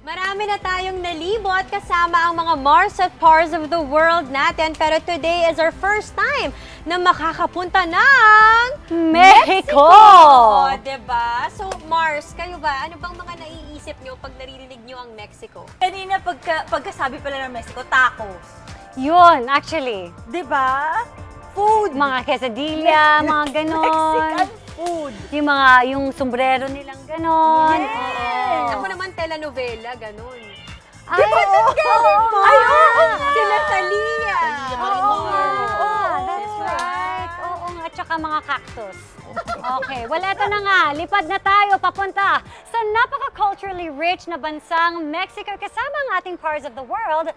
Marami na tayong nalibot kasama ang mga Mars at Pars of the world natin. Pero today is our first time na makakapunta ng Mexico! O, diba? So, Mars, kayo ba? Ano bang mga naiisip nyo pag naririnig nyo ang Mexico? Kanina pagkasabi pala ng Mexico, tacos. Yun, actually. Diba? Food. Mga quesadilla, mga ganon. Mexican food. Yung sombrero nilang ganon. Yes! Ako naman, telenovela, ganun. Ay, oo. Ay, oo nga. Sila Thalia. Oo nga. That's Diba? right. Oo nga. At saka mga cactus. Okay, well, eto na nga. Lipad na tayo papunta sa napaka-culturally rich na bansang Mexico kasama ang ating parts of the world,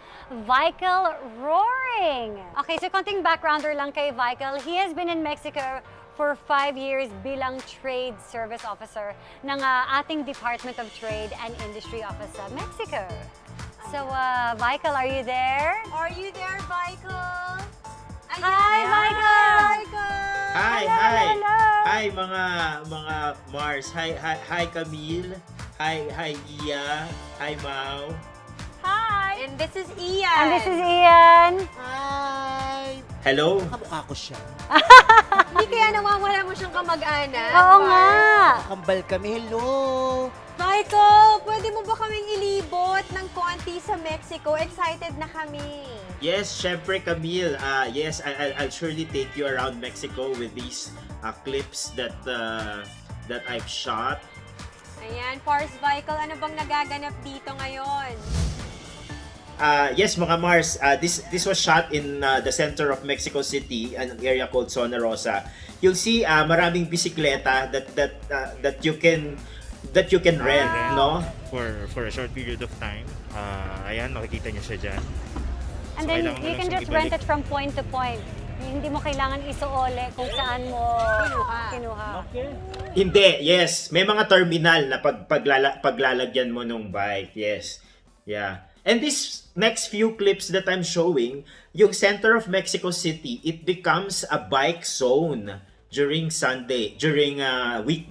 Vikel Roaring. Okay, so konting backgrounder lang kay Vikel. He has been in Mexico for 5 years bilang Trade Service Officer ng ating Department of Trade and Industry Office sa Mexico. So, Vikel, are you there? Are you there, Michael? Hi, Michael! Hi, Hello, hi. hello. Hi mga Mars. Hi Camille. Hi Iya. Hi Mau. Hi. And this is Ian. And this is Ian. Hi! Hello. Kamukha ko siya. Hindi kaya nawawala mo siyang kamag-anak? Oo nga. Kambal kami. Hello! Michael, pwede mo ba kaming ilibot ng konti sa Mexico? Excited na kami. Yes, syempre Camille. Yes, I'll surely take you around Mexico with these clips that I've shot. Ayan, Pars Michael, ano bang nagaganap dito ngayon? Yes, mga Mars, this was shot in the center of Mexico City, an area called Zona Rosa. You'll see maraming bisikleta that you can rent, no? For a short period of time. Ayan, makikita niyo siya dyan. And So, then kailangan mo you lang can siyang just rent ibalik. it from point to point. Hindi mo kailangan isuole kung saan mo kinuha. Hindi, yes. May mga terminal na paglalagyan mo nung bike. Yes. Yeah. And this next few clips that I'm showing, yung center of Mexico City, it becomes a bike zone during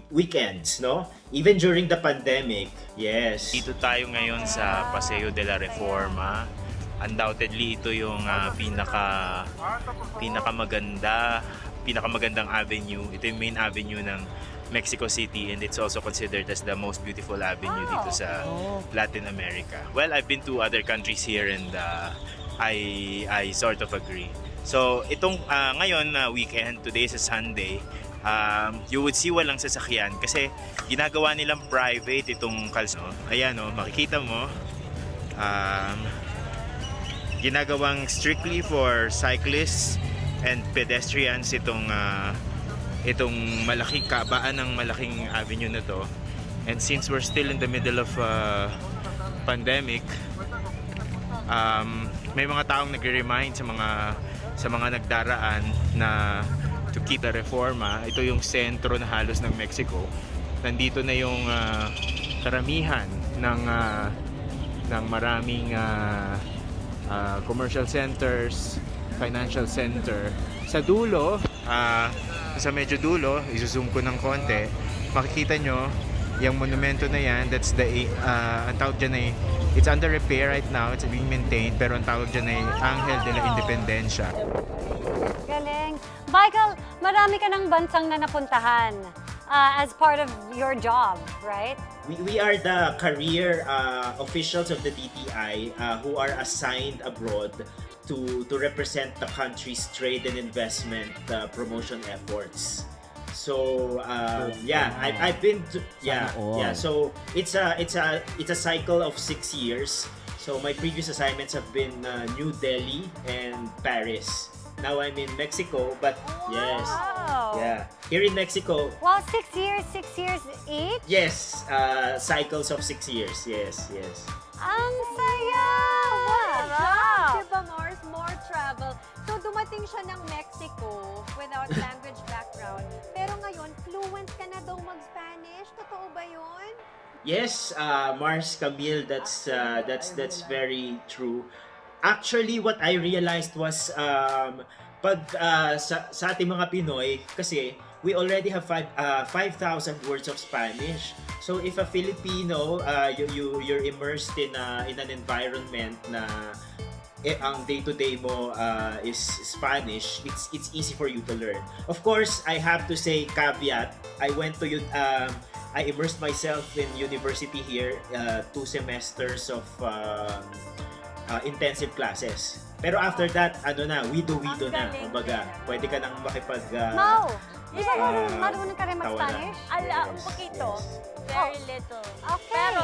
weekends, no? Even during the pandemic. Yes. Dito tayo ngayon sa Paseo de la Reforma. Undoubtedly, ito yung pinakamagandang avenue. Ito yung main avenue ng Mexico City, and it's also considered as the most beautiful avenue dito sa Latin America. Well, I've been to other countries here and I sort of agree. So, itong ngayon na weekend, today is a Sunday, you would see walang sasakyan kasi ginagawa nilang private itong kalsada. Ayan o, makikita mo. Ginagawang strictly for cyclists and pedestrians itong malaki kabaan ng malaking avenue na to. And since we're still in the middle of pandemic, may mga taong nagre-remind sa mga nagdaraan na to keep the Reforma. Ito yung sentro na halos ng Mexico. Nandito na yung karamihan ng maraming commercial centers, financial center. Sa dulo, sa medyo dulo, i-zoom ko ng konti, makikita nyo yung monumento na yan. That's ang tawag dyan ay, it's under repair right now, it's being maintained, pero ang tawag dyan ay Angel de la Independencia. Galing. Michael, marami ka ng bansang na napuntahan as part of your job, right? We are the career officials of the DTI who are assigned abroad to represent the country's trade and investment promotion efforts. So yeah, I've been to, yeah. So it's a cycle of 6 years. So my previous assignments have been New Delhi and Paris. Now I'm in Mexico, but yes, Wow. yeah, here in Mexico. Wow, 6 years each? Yes, cycles of 6 years. Yes. Ang saya! Wow! Wow! Diba, Mars? More travel. So, dumating siya ng Mexico without language background. Pero ngayon, fluent ka na daw mag-Spanish. Totoo ba yun? Yes, Mars, Camille, that's very true. Actually, what I realized was pag sa ating mga Pinoy, kasi we already have 5,000 words of Spanish. So if a Filipino, you're immersed in an environment na ang day-to-day mo is Spanish, it's easy for you to learn. Of course, I have to say caveat. I immersed myself in university here, 2 semesters of intensive classes. Pero after that, wido na. galing. Kumbaga, pwede ka nang makipag... Mau, di ba Yes. marunong ka rin Tawanan. mag-Spanish? Un poquito. Very little. Okay. Pero,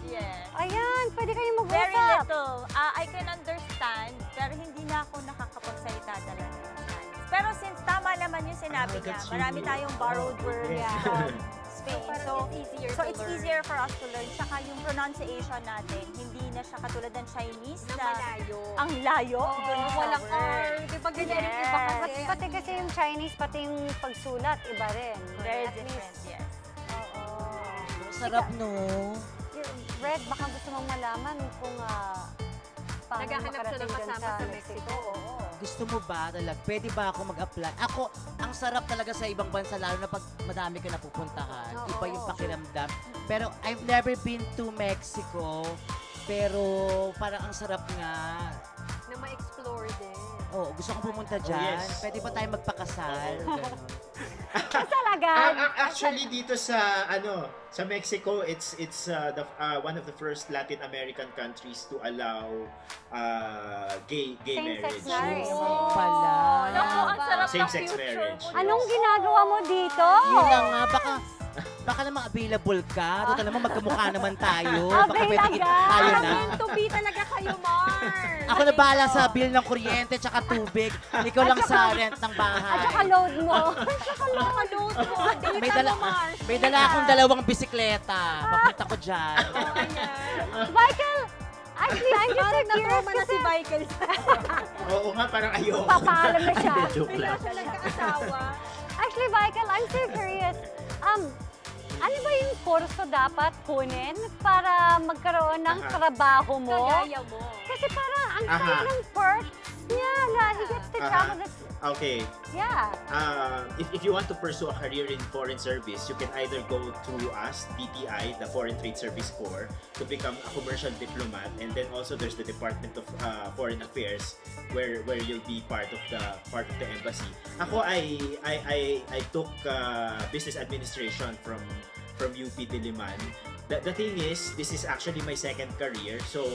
yes. Ayan, pwede kayong Very mag-usap. little. I can understand, pero hindi na ako nakakapagsalita talaga ng Spanish. Pero since tama naman yung sinabi niya, that's marami really- tayong borrowed words Yeah. from Spain. parang it's easier so to it's learn. easier for us to learn. Saka yung pronunciation natin, hindi na siya katulad ng Chinese Na na malayo. ang layo Oo, dun sa walang word. R. Di ba ganyan yung iba Yes. kasi? Pati kasi yung Chinese, pati yung pagsulat, iba rin. Very At different, least, yes. oo. Sarap, no? Red, baka gusto mong malaman kung paano Naghahanap siya ng makarating dyan kasama sa Mexico. Oo. Gusto mo ba talaga? Pwede ba ako mag-apply? Ako, ang sarap talaga sa ibang bansa, lalo na pag madami ka napupuntahan. Oo. Iba yung pakiramdam. Pero I've never been to Mexico. Pero parang ang sarap nga. Na ma-explore din. Oh, gusto kong pumunta dyan. yes. Pwede ba tayo magpakasal? Ganon. Talaga? Actually dito sa sa Mexico, it's one of the first Latin American countries to allow gay Same-sex marriage. marriage. Oh, pala. Naku, ang sarap ng Same-sex future marriage. mo. Anong ginagawa mo dito? Yun lang nga, baka naman available ka. Total naman magkamukha naman tayo. Baka pwede Available. tayo na. Meant to be talaga kayo, Mars. Ako na bahala sa bill ng kuryente tsaka tubig. Ikaw lang sa rent ng bahay. At saka load mo. Nakaload mo. Data May dala, mo, Mars. may dala akong 2 bisikleta. Papunta ko dyan. Michael, actually, I'm just so Parang curious na-trauma na kasi si Michael. Oo nga, parang ayoko. papaalam na siya. Hindi, joke Bigla lang. siya nagkaasawa. Actually, Michael, I'm so curious. Ano ba yung kurso dapat kunin para magkaroon ng Aha. trabaho mo? Kagaya mo. Kasi parang ang Aha. saya ng perks niya na he gets to Aha. travel. That's, Okay. yeah. If you want to pursue a career in foreign service, you can either go through us, DTI, the Foreign Trade Service Corps, to become a commercial diplomat, and then also there's the Department of Foreign Affairs, where you'll be part of the embassy. Ako, I took business administration from UP Diliman. The thing is, this is actually my second career. So,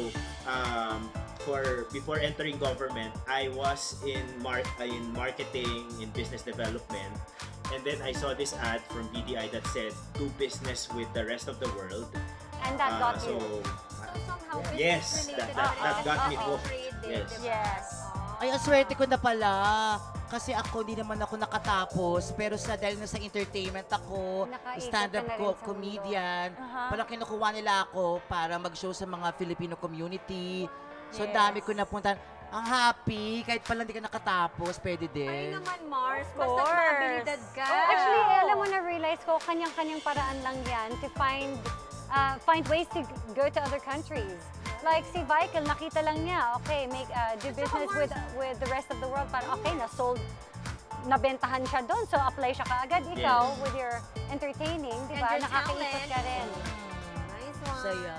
before entering government, I was in marketing, in business development, and then I saw this ad from BDI that said, "Do business with the rest of the world." And that got So, you. So somehow yes, business-related that got me na hooked. trade din, Yes. di ba? Yes. Ay, ang swerte ko na pala. Kasi ako, hindi naman ako nakatapos. Pero dahil na sa entertainment ako, Nakaikot stand-up ka na rin ko, sa comedian, Aha. parang kinukuha nila ako para mag-show sa mga Filipino community. So, ang Yes. dami ko napuntahan. Ang happy, kahit pala hindi ka nakatapos, pwede Ay din. naman, Mars. Of Basta course. mabilidad ka. Actually, alam mo na-realize ko, kanyang-kanyang paraan lang yan to find ways to go to other countries. Like si Michael, nakita lang niya, okay, do business with the rest of the world. Parang okay, nabentahan siya doon, so apply siya kaagad. Ikaw, with your entertaining, di ba? And your Nakakaikot talent. ka rin. Nice one. Saya.